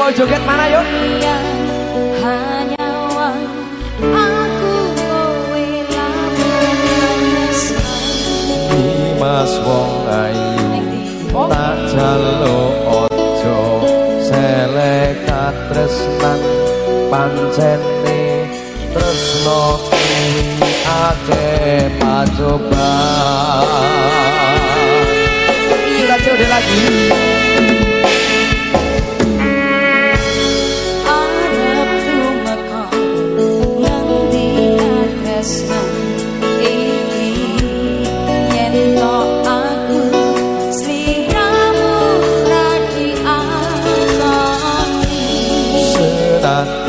mau joget mana yuk? Hanya aku kowe Mas wong ayu tak jaluk ojo selekat tresnan pancene tresno kuwi akeh pacobaan. Kita coba lagi.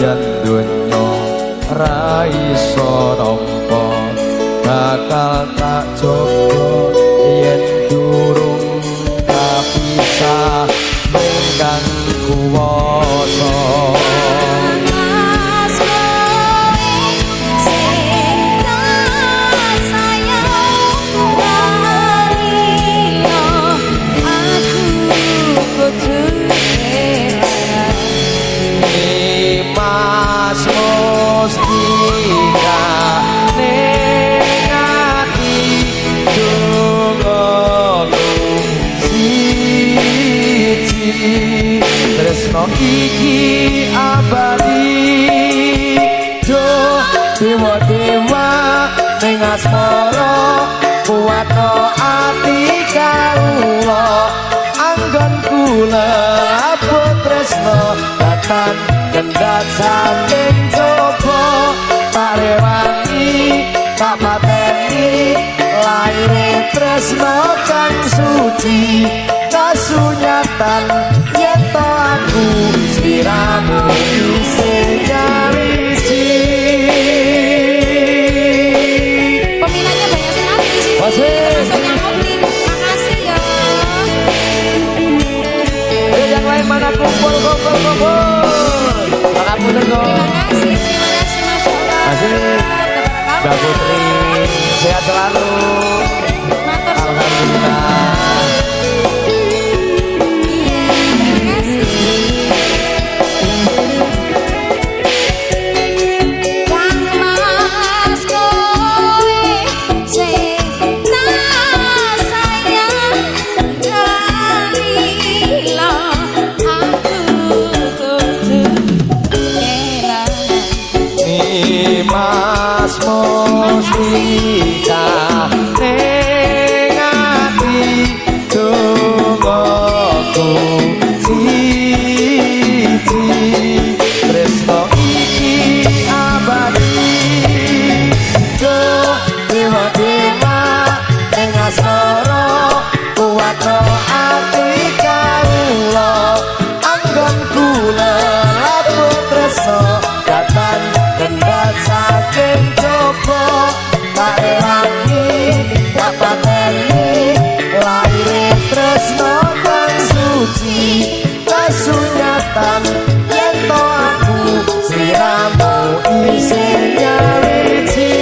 Yen donya ra iso nampa bakal tak jaga yen durung kapisah dengan kuwasa. Tresno iki abadi do dewa-dewa ning asmara kuwatno ati kawula anggon kula abot tresno datang kendhat saking coba tak rewangi tak pateni laire tresno kang suci kasunyatan yen to aku sliramu isih nyawiji. Peminatnya banyak sekali di sini. Termasuknya Opti. Makasih ya. Yang lain mana kumpul. Pangapunten kok. Terima kasih Masya Allah. Asik. Mbak Putri sehat selalu. Alhamdulillah. Mas Mustika ning ati dongaku siji tresno iki abadi do dewa-dewa ning asmara kuwatno ati kawula anggon kula labur tresno datang kendhat saking coba tak rewangi tak pateni laire tresno kang suci kasunyatan yen to aku sliramu isih nyawiji.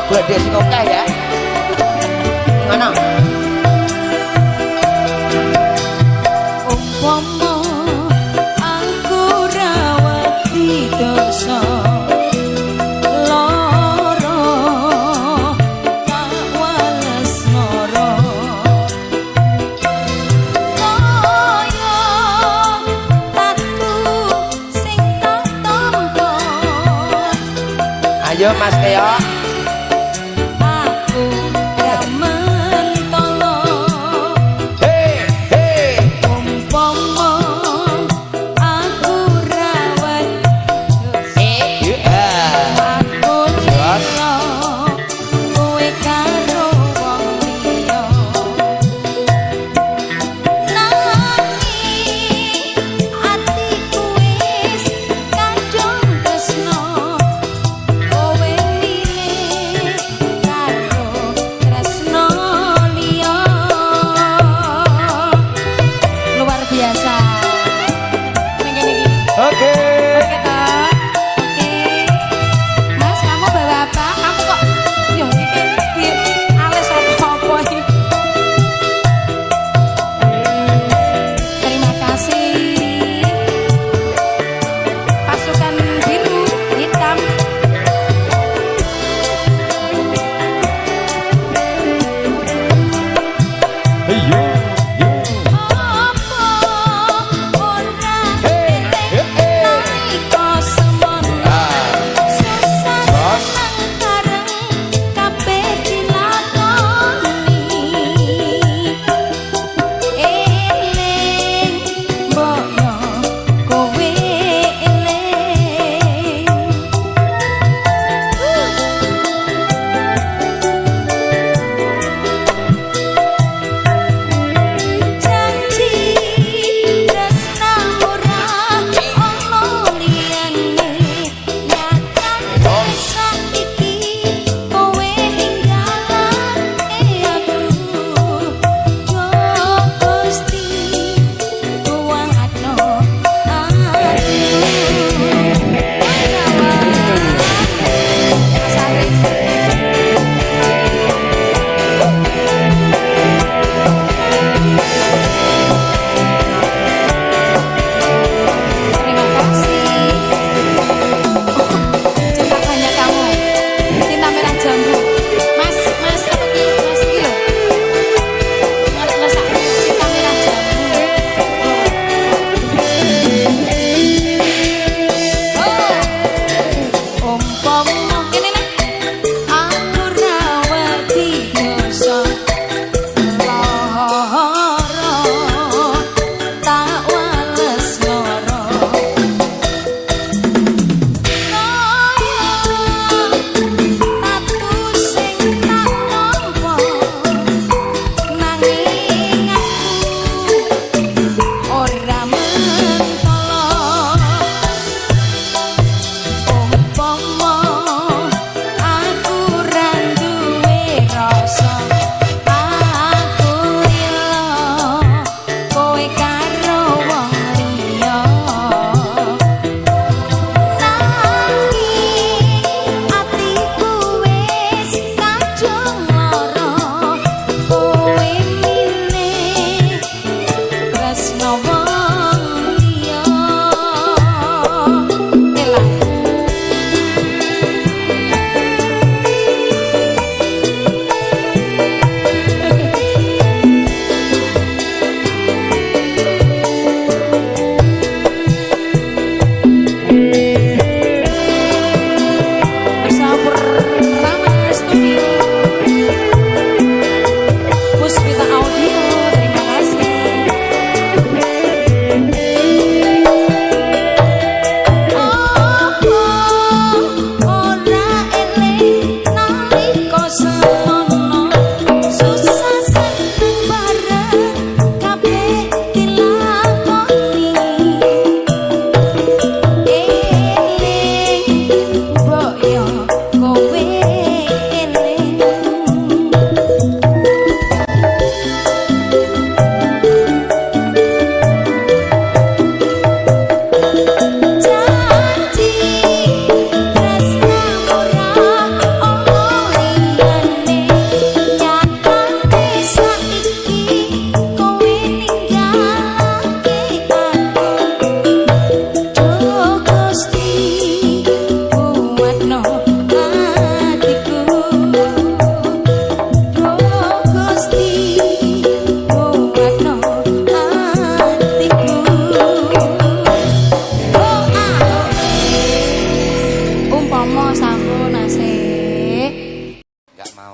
Gede sing akeh ya. Ngono. Umpama aku rawati dosa lara tak wales nara kaya tatu sing tak tampa. Ayo Mas Teo.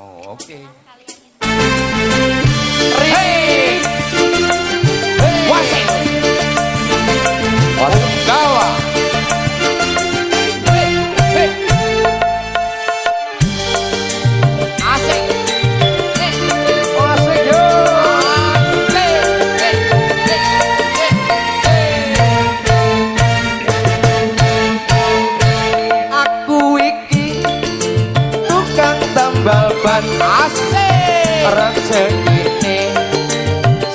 Oh, oke. Hey. Wasik. Wasik gawa. Asik. Asik yo. Aku iki tukang tambal ban. Asik. Rezekine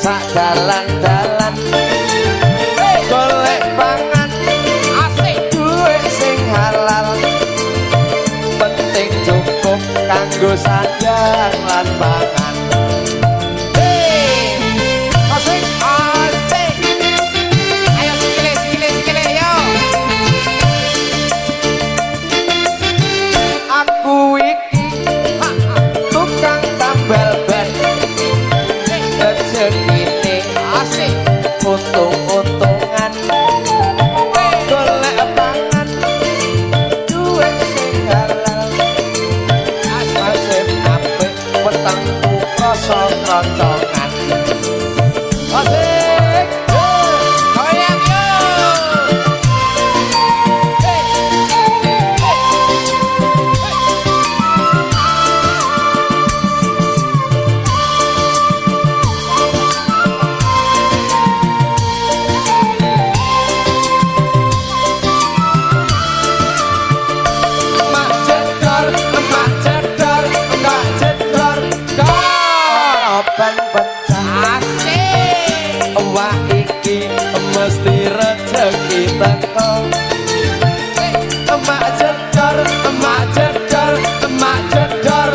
sak dalan-dalan. Golek pangan. Asik. Duit sing halal. Penting cukup kanggo sandang lan pangan. Asik. Asik. Ayo sikile yo. Aku iki tukang tambal ban. Rezekine asik. Untung-untungan. Golek pangan. Duit sing halal. Asik apik petengku rasa krocongan. Asik. Goyang yo. Mak jedor, mak jedor, mak jedor, dor. Ban pecah. Asik. Wah iki mesti rezeki teko. Mak jedor, mak jedor, mak jedor,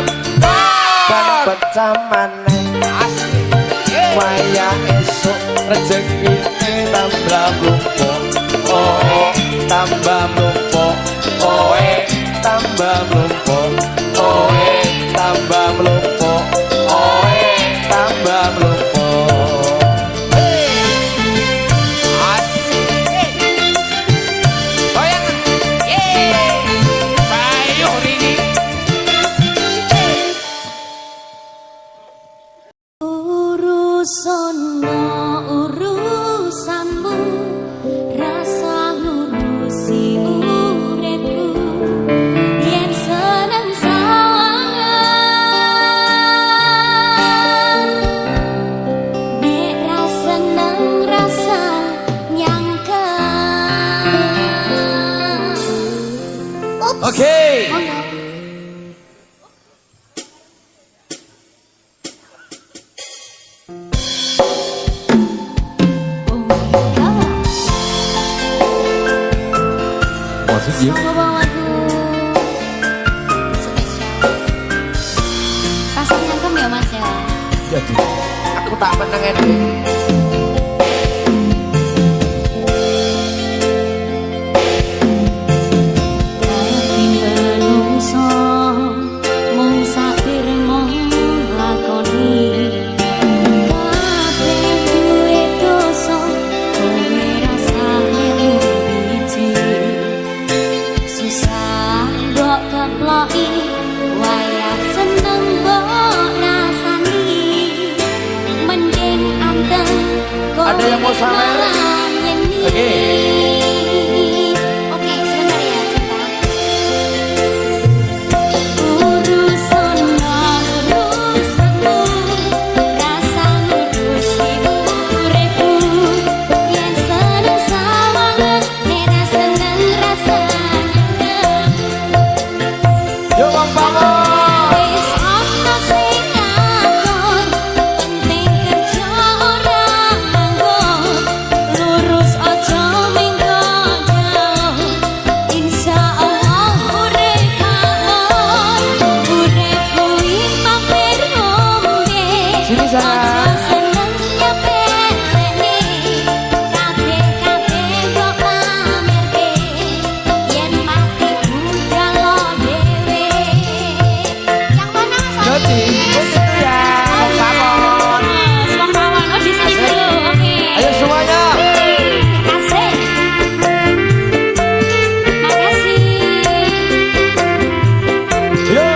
ban pecah maneh. Asik. Wayah esuk rezekine tambah mlumpuk. Oh, tambah mlumpuk. Oh, tambah mlumpuk. Oh, tambah mlumpuk. Oh, tambah mlumpuk. Asik. Goyang. Bayuh Rini. Urusono urusanmu, rasa ngurusi uripku. Yen seneng sawangan, nek ra seneng rasa nyangken. Ups. Oke. Oh, no. Wasik yo. Selalu bawa lagu spesial. Rasanya nyangkem ya mas ya. Jadi Aku tak meneng ini. Dadi menungso mung sapir mung lakoni. Kabeh duwe dosa, kowe rasane biji. Susah mbok keploki, wayah seneng mbok rasani. Mending anteng kowe Ada yang mau samer? nyanyi. Oke. Oke, sebentar ya, cinta. Urusanmu, urusanmu, rasa ngurusi uripku. Yen seneng sawangan, nek ra seneng rasa nyangkem. Yo Bang Bangun. Wis ana sing ngatur, penting kerja ora nganggur. Lurus aja minggo jauh, insyaallah urip makmur. Urip kuwi mampir ngombe. Sini, Sa. Aja seneng nyepelekne, kabeh-kabeh mbok pamerke. Yen mati budal dhewe. Yang mana Mas? Jadi, itu ya. Bang Bangun. Bang Bangun, oh di sini dulu, oke. Ayo semuanya. Asik. Makasih. Yo.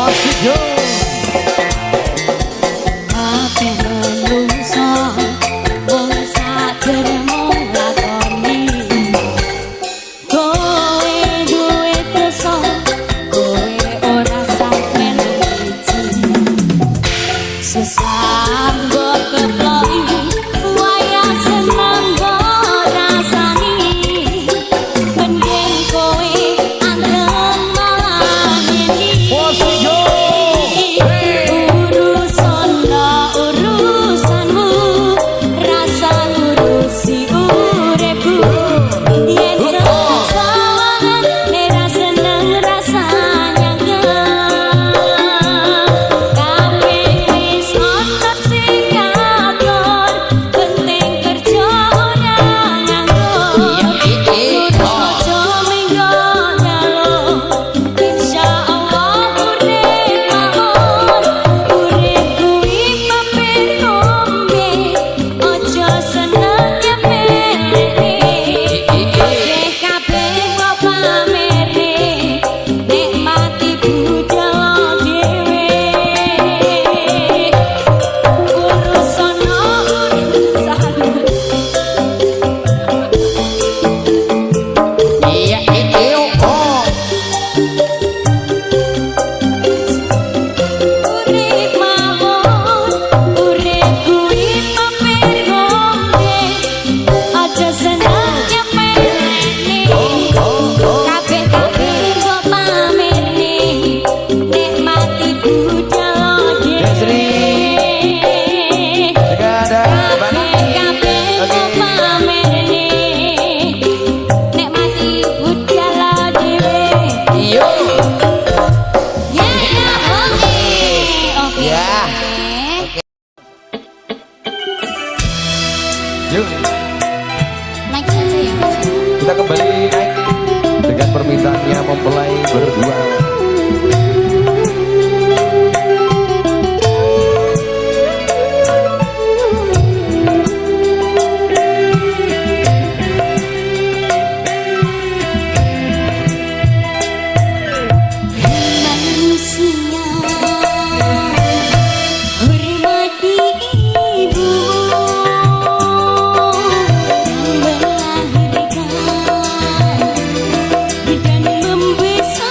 Wasik yo. Kabeh menungso mung sadar mung lakoni. Kowe duwe dosa, kowe ora sampeyan iki. Susah mbok keploki, wayah seneng mbok rasani. Mending kowe anteng malah ngene. Wasik yo. Urusanmu, rasa ngurusi uripku. Yen sawangan, nera seneng rasanya kabeh wis ono sing ngatur, penting kerja ora nganggur. Urus aja minggo nyalon, insyaallah urip mawon. Urip kuwi papir ngombe, aja seneng nyepelekne. Kabeh kok pamerne, nikmati budal dhewe. Urusanmu, urusanmu. Iya iki yo. Urip mawon, urip kuwi papir ngombe, aja seneng nyepelekne. Kabeh kok pamerne, nikmati budal dhewe. Ada Kabeh kok pamerne, nikmati budal dhewe. Yo. Ya, oke. Ya. Yuk, Naik saja ya, Mas. kita kembali naik dengan permintaannya mempelai berdua. Manusia hormati ibu yang melahirkan dan membesarkan.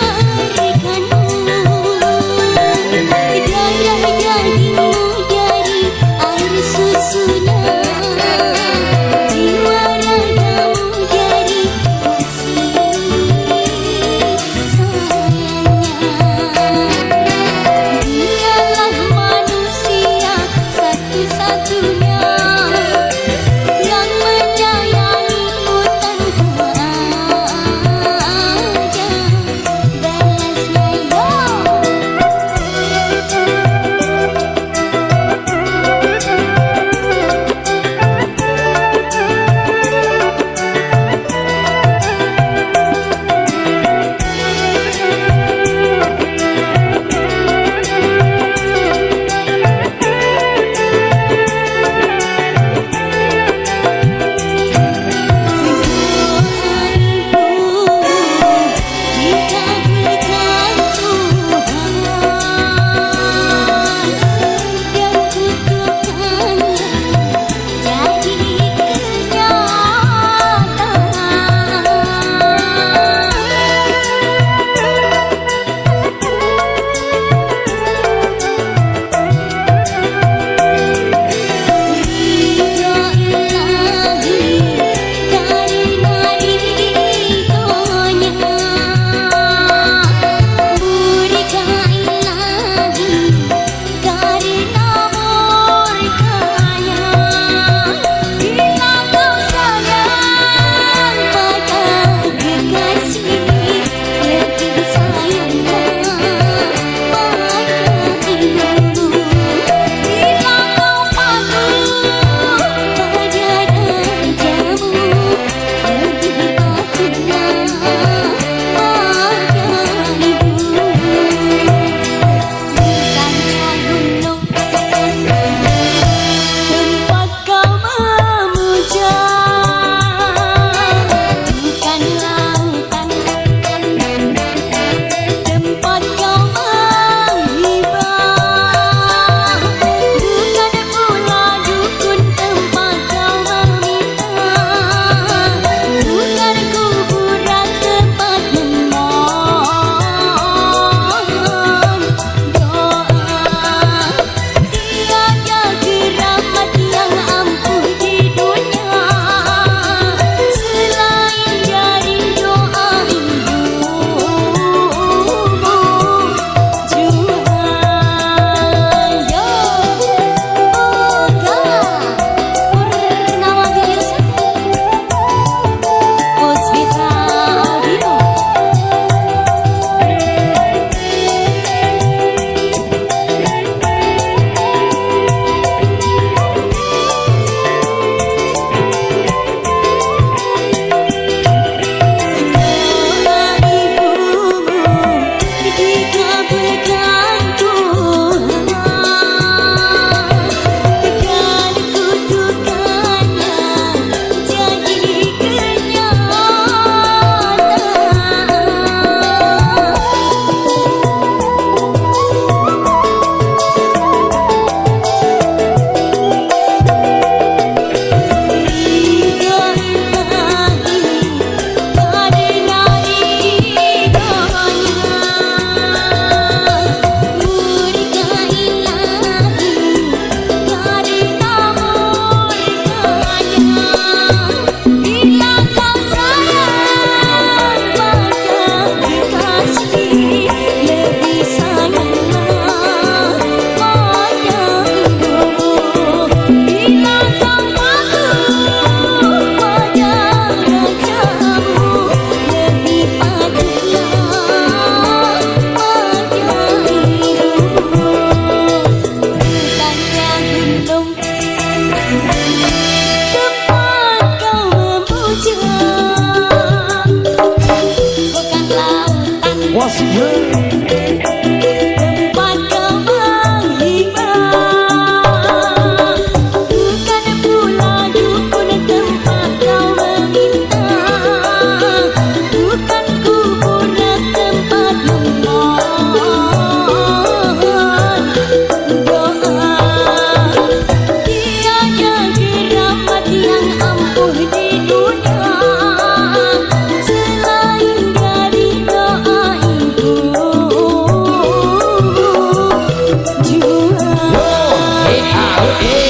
Oke.